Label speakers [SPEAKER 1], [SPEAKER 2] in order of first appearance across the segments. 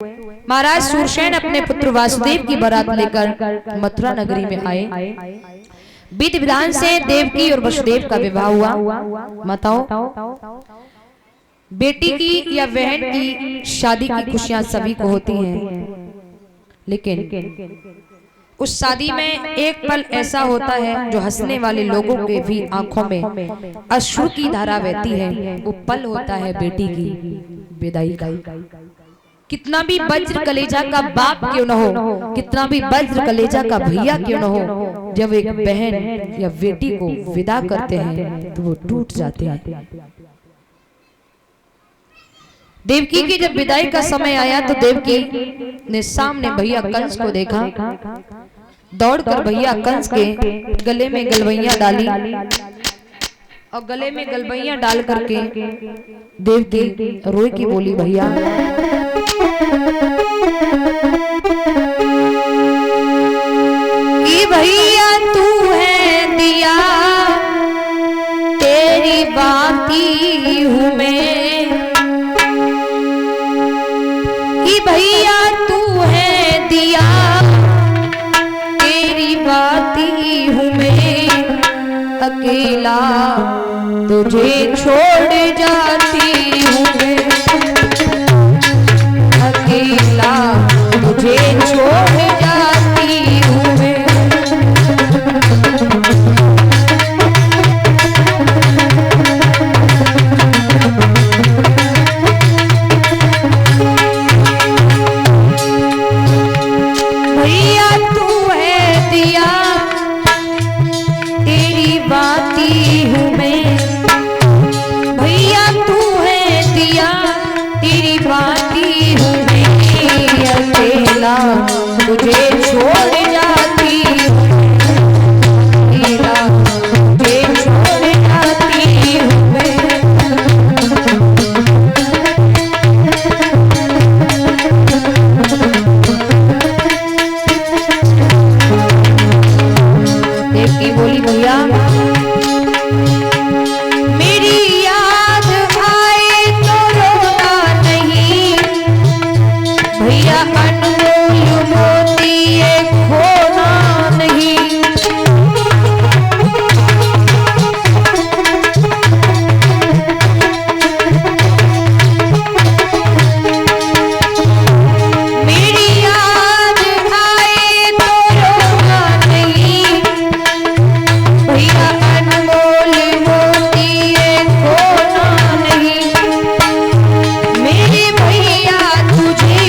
[SPEAKER 1] महाराज सूरसेन अपने पुत्र वासुदेव की बारात लेकर मथुरा नगरी में आए। विधि विधान से देवकी और वसुदेव का विवाह हुआ। माताओं, बेटी की या बहन की शादी की खुशियां सभी को होती हैं, लेकिन उस शादी में एक पल ऐसा होता है जो हंसने वाले लोगों के भी आंखों में अश्रु की धारा बहती है। वो पल होता है बेटी की विदाई का। कितना भी वज्र कलेजा का बाप क्यों न हो, कितना भी वज्र कलेजा का भैया क्यों न हो, जब एक बहन या बेटी को विदा करते हैं तो वो टूट जाते हैं। देवकी की जब विदाई का समय आया तो देवकी ने सामने भैया कंस को देखा। दौड़कर भैया कंस के गले में गलवैया डाली और गले में गलवैया डाल करके देवकी रोई की बोली, भैया कि भैया तू है दिया तेरी बाती हूँ मैं, कि भैया तू है दिया तेरी बाती हूँ मैं, अकेला तुझे छोड़ जाती हूँ मैं, अकेला तुझे छोड़ जाती हूँ मैं। भैया तू है दिया तेरी बाती हूँ मैं, भैया तू है दिया तेरी बाती हूँ मैं, अकेला तुझे छोड़ जाती हूँ, अकेला तुझे छोड़ जाती हूँ मैं। देवकी बोली, भैया मेरी याद आए तो रोना नहीं, भैया अनमोल मोती ये खोना नहीं। मेरी याद आए तो रोना नहीं, भैया अनमोल मोती ये खोना नहीं। मेरे भैया तुझे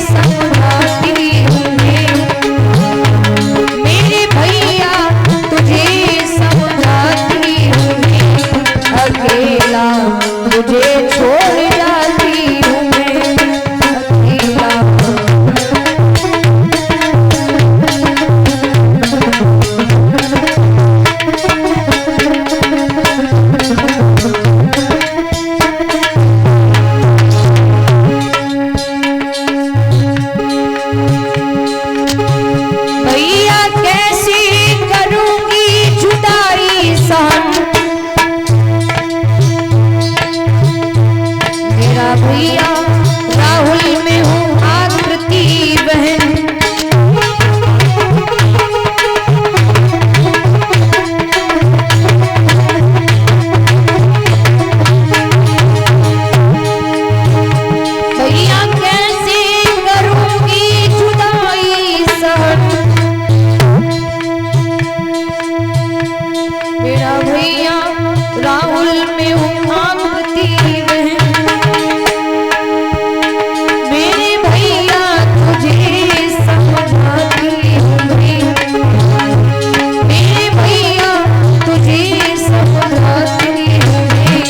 [SPEAKER 1] समझाती हूँ मैं, मेरे भैया तुझे समझाती हूँ मैं, अकेला तुझे छोड़ जाती हूँ मैं, अकेला। भैया कैसे करूंगी जुदाई सहन, मेरा भैया राहुल में हूँ आकृति बहन, भैया कैसे करूंगी जुदाई सहन, मेरा भैया राहुल में हूँ आकृति बहन, मेरे भैया तुझे समझाती हूँ मैं, मेरे भैया तुझे समझाती हूँ मैं,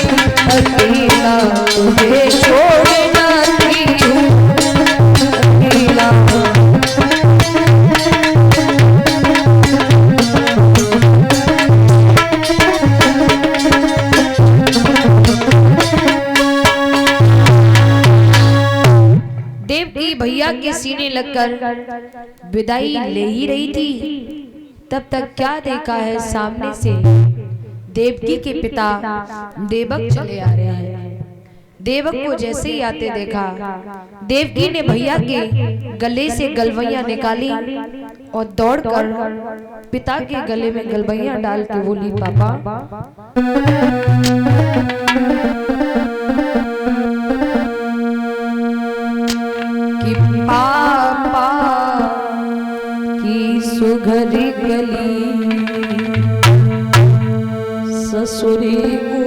[SPEAKER 1] अकेला तुझे छोड़ जाती हूँ, अकेला। देवकी भैया के सीने लगकर विदाई ले ही रही थी, तब तक क्या देखा है सामने से देवकी के पिता देवक चले आ रहे हैं। देवक को जैसे ही आते देखा, देवकी ने भैया के गले से गलवैया निकाली और दौड़कर पिता के गले में गलवैया डाल के बोली, पापा कि पापा की सुघरी गली ससुरी को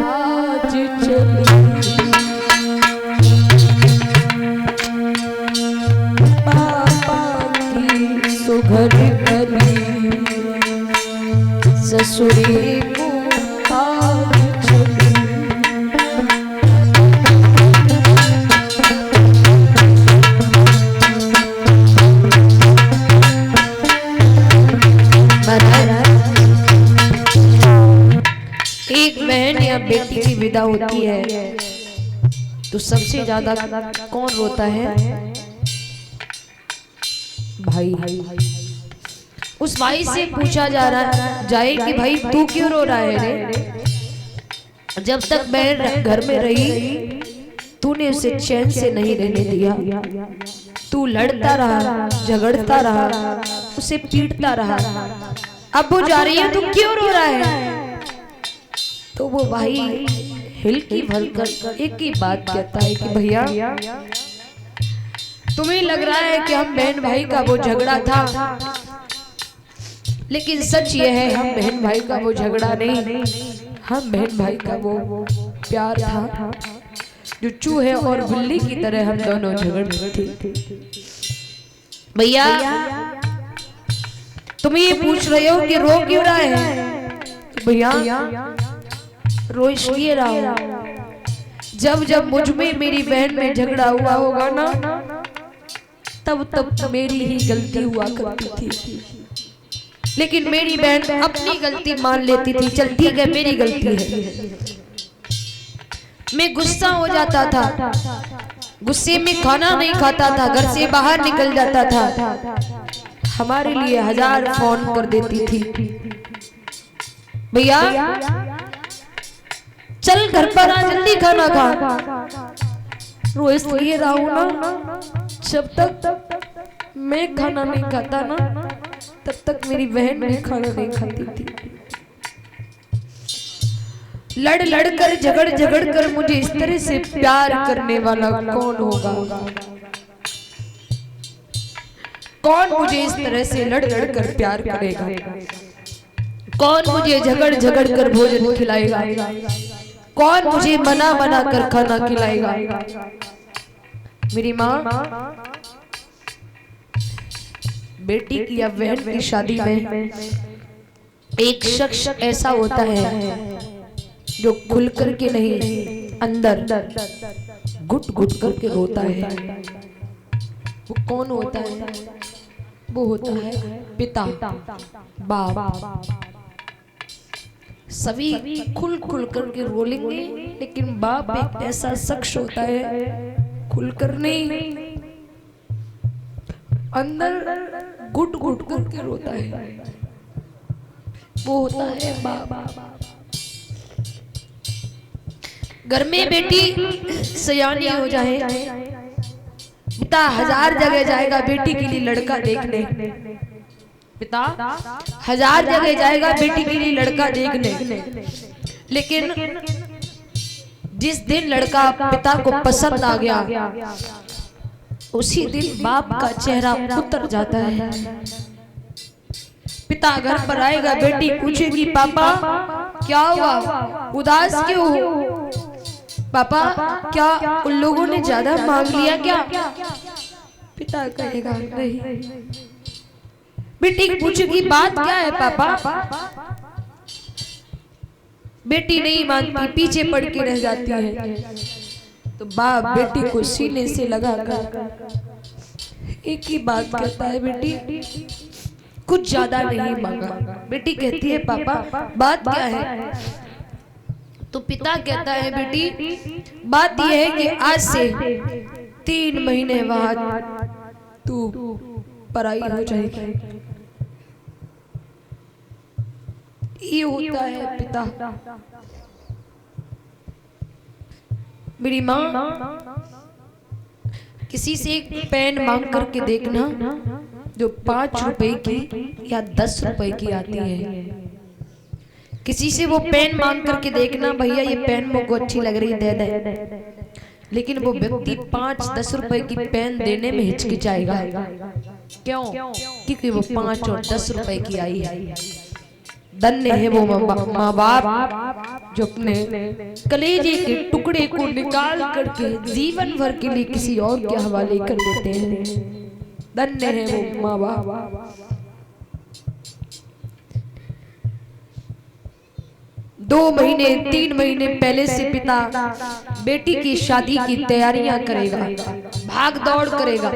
[SPEAKER 1] आज चली, पापा की सुघरी गली ससुरी को आज चली। एक बहन या बेटी की विदा होती है तो सबसे ज्यादा कौन रोता है? भाई। उस भाई से पूछा जाए कि भाई तू क्यों रो रहा है रे? जब तक बहन घर में रही तूने उसे चैन से नहीं रहने दिया, तू लड़ता रहा, झगड़ता रहा, उसे पीटता रहा। अब वो जा रही है, तू क्यों रो रहा है? तो वो भाई हिलकी भरकर एक ही बात कहता है कि भैया तुम्हें लग रहा है कि हम बहन भाई का वो झगड़ा था, लेकिन सच ये है हम बहन भाई का वो झगड़ा नहीं, हम बहन भाई का वो प्यार था जो चूहे और बिल्ली की तरह हम दोनों झगड़ते थे। भैया तुम ये पूछ रहे हो कि रो क्यों रहा है? भैया रो इसलिए रहा हूं, जब जब मुझ में मेरी बहन में झगड़ा हुआ होगा ना, तब तब मेरी ही गलती हुआ करती थी, लेकिन मेरी बहन अपनी गलती मान लेती थी, चल ठीक है मेरी गलती है। मैं गुस्सा हो जाता था, गुस्से में खाना नहीं खाता था, घर से बाहर निकल जाता था, हमारे लिए 1000 फोन कर देती थी। भैया चल घर पर आ, जल्दी खाना खा। रो इसलिए रहा हूं ना, जब तक मैं खाना नहीं खाता ना, तब तक मेरी बहन भी खाना नहीं खाती थी। लड़ लड़ कर झगड़ झगड़ कर मुझे इस तरह से प्यार करने वाला कौन होगा? कौन मुझे इस तरह से लड़ लड़ कर प्यार करेगा? कौन मुझे झगड़ झगड़ कर भोजन खिलाएगा? कौन मुझे मना मना कर खाना खिलाएगा? मेरी माँ बेटी की या बहन की शादी में एक शख्स ऐसा होता है जो खुल कर के नहीं, अंदर घुट घुट करके रोता है। वो कौन होता है? वो होता है पिता, बाप। सभी खुल खुल करके रो लेंगे, लेकिन बाप एक ऐसा शख्स होता है खुलकर नहीं, अंदर घुट घुट करके रोता है। वो होता है बाप। घर में बेटी सयानी हो जाए, पिता 1000 जगह जाएगा बेटी के लिए लड़का देखने, पिता 1000 जगह जाएगा बेटी के लिए लड़का देखने, लेकिन जिस दिन लड़का पिता को पसंद आ गया, उसी दिन बाप का चेहरा उतर जाता है। पिता घर पर आएगा, बेटी पूछेगी पापा क्या हुआ, उदास क्यों हो? पापा क्या उन लोगों ने ज्यादा मांग लिया क्या? पिता कहेगा नहीं। बेटी पूछेगी बात क्या है पापा? बेटी नहीं मानती, पीछे पड़ के रह जाती है। तो बाप बेटी को सीने से लगाकर एक ही बात कहता है, बेटी कुछ ज्यादा नहीं मांगा। बेटी कहती है पापा बात क्या है? तो पिता कहता है बेटी बात यह है कि आज से 3 महीने बाद तू पराई हो जाएगी। ये होता है पिता। मेरी माँ किसी से एक पेन मांग करके देखना जो 5 रुपए की या 10 रुपए की आती है। किसी से वो पेन मांग करके देखना, भैया ये पेन मुझको अच्छी लग रही दे दे, लेकिन वो व्यक्ति 5-10 रुपए की पेन देने में हिचकिचाएगा। क्यों? क्योंकि वो 5 और 10 रुपए की आई है। धन्य है वो माँ बाप जो अपने कलेजे के टुकड़े को निकाल करके जीवन भर के लिए किसी और के हवाले कर देते हैं। धन्य है वो माँ बाप। 2 महीने 3 महीने पहले से पिता बेटी की शादी की तैयारियां करेगा, भाग दौड़ करेगा।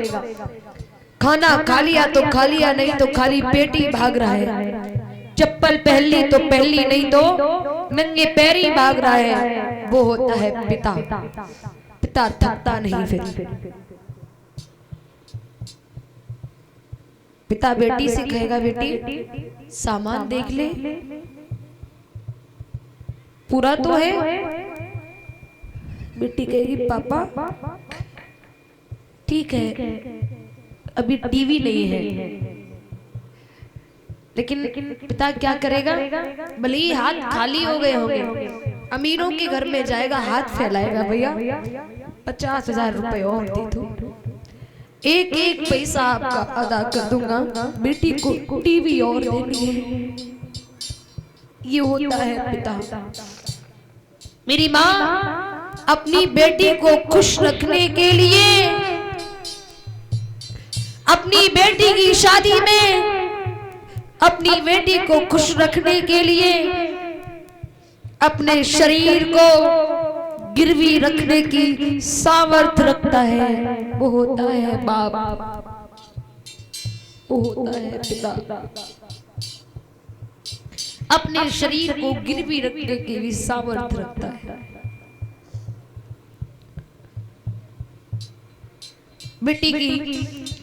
[SPEAKER 1] खाना खा लिया तो खा लिया, नहीं तो खाली पेट ही भाग रहा है। चप्पल पहन ली तो पहन ली, नहीं तो नंगे पैर ही भाग रहा है। वो होता है पिता। पिता थकता नहीं। फिर पिता बेटी से कहेगा, बेटी सामान देख ले, पूरा तो है। बेटी कहेगी, पापा ठीक है, अभी टीवी नहीं है। लेकिन पिता क्या करेगा? भले ही हाथ खाली हो गए होंगे, अमीरों के घर में जाएगा, हाथ फैलाएगा, भैया 50,000 रुपए और दे दो, एक एक पैसा आपका अदा कर दूंगा, बेटी को टीवी और देनी है। ये होता है पिता। मेरी माँ अपनी बेटी को खुश रखने के लिए अपनी बेटी की शादी में अपनी बेटी को खुश रखने के लिए अपने शरीर को गिरवी रखने की सामर्थ्य रखता है। वो होता है बाप, वो होता है पिता। अपने शरीर को गिरवी रखने की भी सामर्थ्य रखता है। बेटी की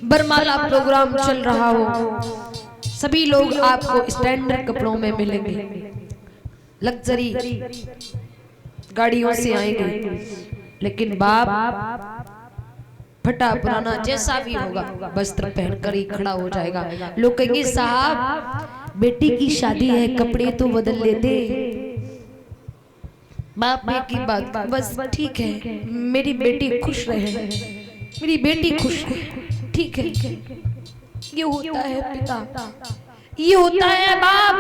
[SPEAKER 1] बरमाला प्रोग्राम चल रहा हो, सभी लोग आपको स्टैंडर्ड कपड़ों में मिलेंगे, लग्जरी गाड़ियों से आएंगे, लेकिन बाप फटा पुराना जैसा भी होगा वस्त्र पहनकर ही खड़ा हो जाएगा। लोग कहेंगे, साहब बेटी की शादी है, कपड़े तो बदल लेते। बाप ने की बात, बस ठीक है, मेरी बेटी खुश रहे, मेरी बेटी खुश है, ठीक है। ये होता है पिता, ये होता है बाप।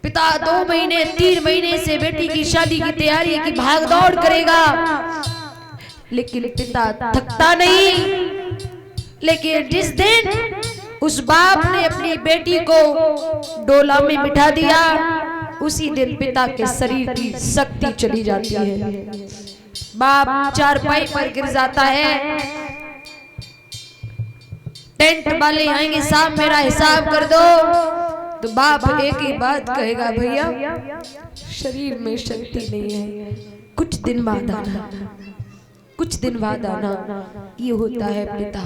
[SPEAKER 1] पिता 2 महीने 3 महीने से बेटी की शादी की तैयारी की भाग दौड़ करेगा, लेकिन पिता थकता नहीं। लेकिन जिस दिन उस बाप ने अपनी बेटी को डोला में बिठा दिया, उसी दिन पिता के शरीर की शक्ति चली जाती है। बाप चारपाई पर गिर जाता है, टेंट वाले आएंगे, साहब मेरा हिसाब कर दो, तो बाप एक ही बात कहेगा, भैया शरीर में शक्ति नहीं है, कुछ दिन बाद आना, कुछ दिन बाद आना। ये होता है पिता।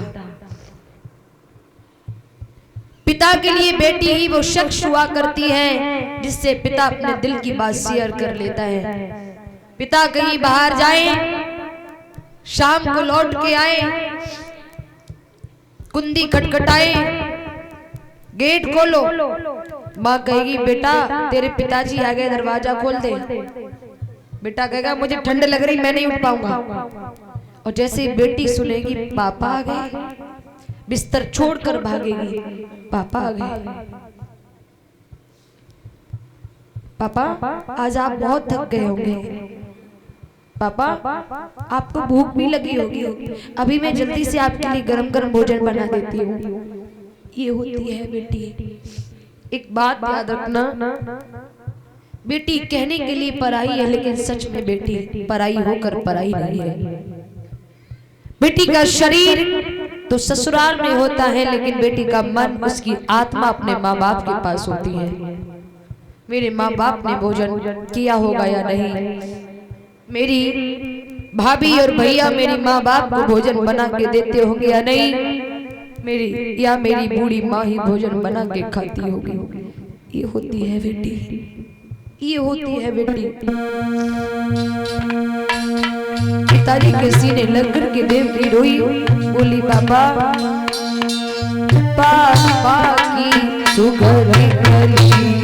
[SPEAKER 1] पिता के लिए बेटी ही वो शख्स हुआ करती है जिससे पिता अपने दिल की बात शेयर कर लेता है। पिता कहीं बाहर जाए, शाम को लौट के आए, कुंडी खटखटाए, गेट खोलो, माँ कहेगी, बेटा तेरे पिताजी आ गए, दरवाजा खोल दे। बेटा कहेगा, मुझे ठंड लग रही, मैं नहीं उठ पाऊंगा। और जैसे बेटी सुनेगी पापा आ गए, बिस्तर छोड़कर भागेगी, पापा आ गए। पापा आज आप बहुत थक गए होंगे, पापा आपको भूख भी लगी होगी, अभी मैं जल्दी से आपके लिए गरम गरम भोजन बना देती हूँ। ये होती है बेटी। एक बात याद रखना, बेटी कहने के लिए पराई है, लेकिन सच में बेटी पराई होकर पराई नहीं है। बेटी का शरीर तो ससुराल में होता है, लेकिन बेटी का मन, उसकी आत्मा अपने माँ बाप के पास होती है। मेरे माँ बाप ने भोजन किया होगा या नहीं, मेरी भाभी और भैया मेरी माँ बाप को भोजन बना के देते होंगे या नहीं, मेरी बूढ़ी माँ ही भोजन बना के खाती होगी। ये होती है बेटी, ये होती है बेटी। पिताजी के सीने लगकर के देवकी रोई, बोली बाबा पापा की सुगर गली